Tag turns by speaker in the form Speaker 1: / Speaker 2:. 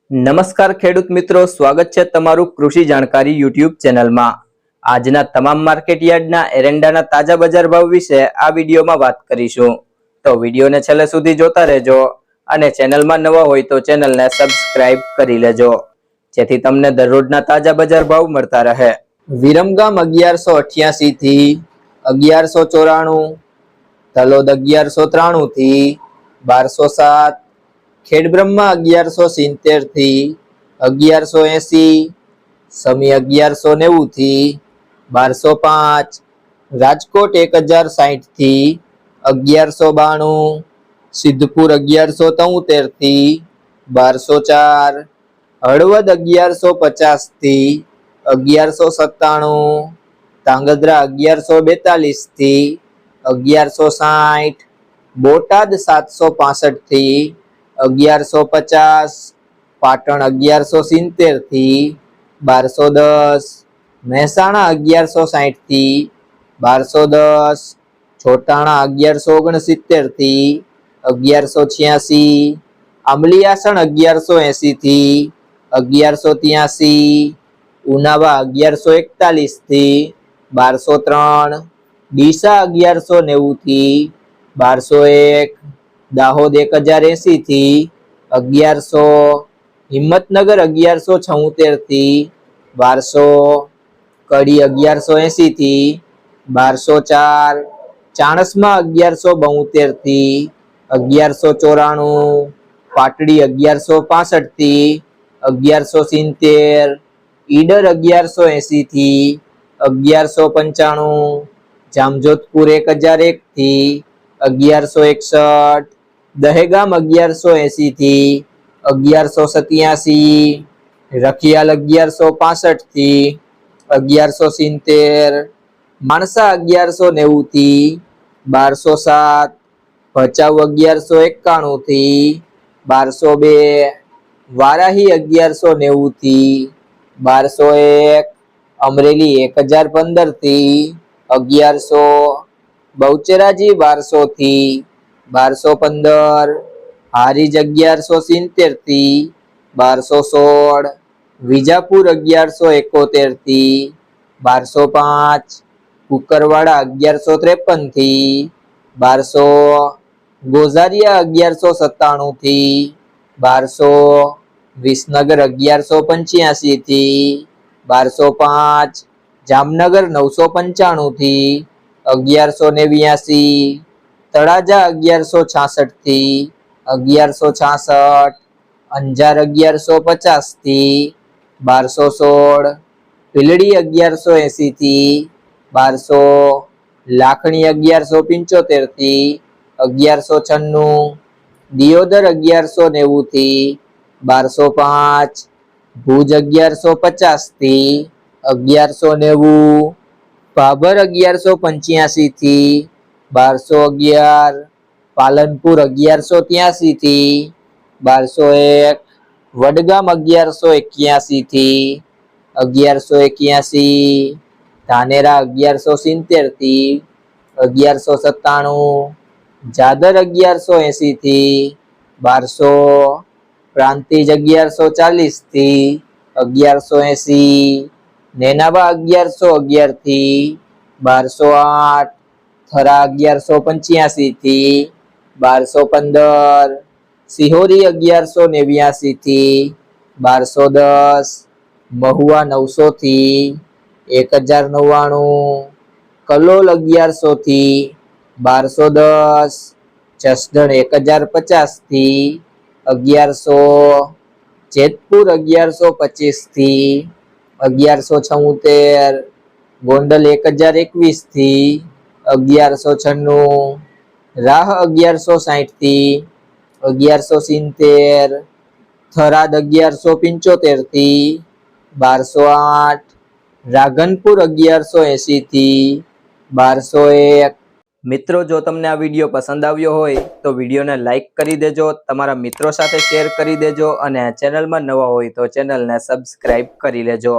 Speaker 1: નમસ્કાર ખેડૂત મિત્રો, સ્વાગત છે તમારું કૃષિ જાણકારી યુટ્યુબ ચેનલમાં। આજના તમામ માર્કેટ યાર્ડના એરંડાના તાજા બજાર ભાવ વિશે આ વિડીયોમાં વાત કરીશું, તો વિડીયોને છેલ્લે સુધી જોતા રહેજો અને ચેનલમાં નવા હોય તો ચેનલને સબસ્ક્રાઇબ કરી લેજો, જેથી તમને દરરોજના તાજા બજાર ભાવ મળતા રહે। વિરમગામ 1188 થી 1194, તલોદ 1193 થી 1207, ખેડબ્રહ્મા 1170 થી 1180, સમી 1190 થી 1205, રાજકોટ 1060 થી 1192, સિદ્ધપુર 1173 થી 1204, હળવદ 1150 થી 1197, ધાંગધ્રા 1142 થી 1160, બોટાદ 765 થી 1150, પાટણ 1170 થી 1210, મહેસાણા 1160 થી 1210, છોટાણા 1169 થી 1186, આંબલિયાસણ 1180 થી 1183, ઉનાવા 1141 થી 1203, ડીસા 1190 થી 1201, દાહોદ 1080 થી 1100, હિંમતનગર 1176 થી 1200, કડી 1180 થી 1204, ચાણસ્મા 1172 થી 1194, પાટડી 1165 થી 1170, ઈડર 1180 થી 1195, જામજોધપુર 1001 થી 1161, દહેગામ 1180 થી 1187, રખિયાલ 1165 થી 1170, માણસા 1190 થી 1207, ભચાઉ 1191 થી 1202, વારાહી 1190 થી 1201, અમરેલી 1015 થી 1100, બહુચરાજી 1200 થી 1215, હારીજ 1170 થી 1216, વિજાપુર 1171 થી 1205, કુકરવાડા 1153 થી 1200, ગોઝારિયા 1197 થી 1200, વિસનગર 1185 થી 1205, જામનગર 995 થી 1189, તળાજા 1166 થી 1166, અંજાર 1150 થી 1216, ભીલડી 1180 થી 1200, લાખણી 1175 થી 1196, દિયોદર 1190 થી 1205, ભુજ 1150 થી 1190, ભાભર 1185 થી 1211, પાલનપુર 1183 થી 1201, વડગામ 1181 થી 1181, ધાનેરા 1170 થી 1197, જાદર 1180 થી 1200, પ્રાંતિજ 1140 થી 1180, નેનાવા 1111 થી 1208, થરા 1185 થી 1215, સિહોરી 1189 થી 1210, મહુવા 900 થી 1099, કલોલ 1100 થી 1210, જસદણ 1050 થી 1100, જેતપુર 1125 થી 1176, ગોંડલ 1021 થી 1196, રાહ 1160 થી 1170, થરાદ 1175 થી 1208, રાધનપુર 1180 થી 1201। મિત્રો, જો તમને આ વિડીયો પસંદ આવ્યો હોય તો વિડીયોને લાઈક કરી દેજો, તમારા મિત્રો સાથે શેર કરી દેજો અને ચેનલમાં નવા હોય તો ચેનલને સબસ્ક્રાઇબ કરી લેજો।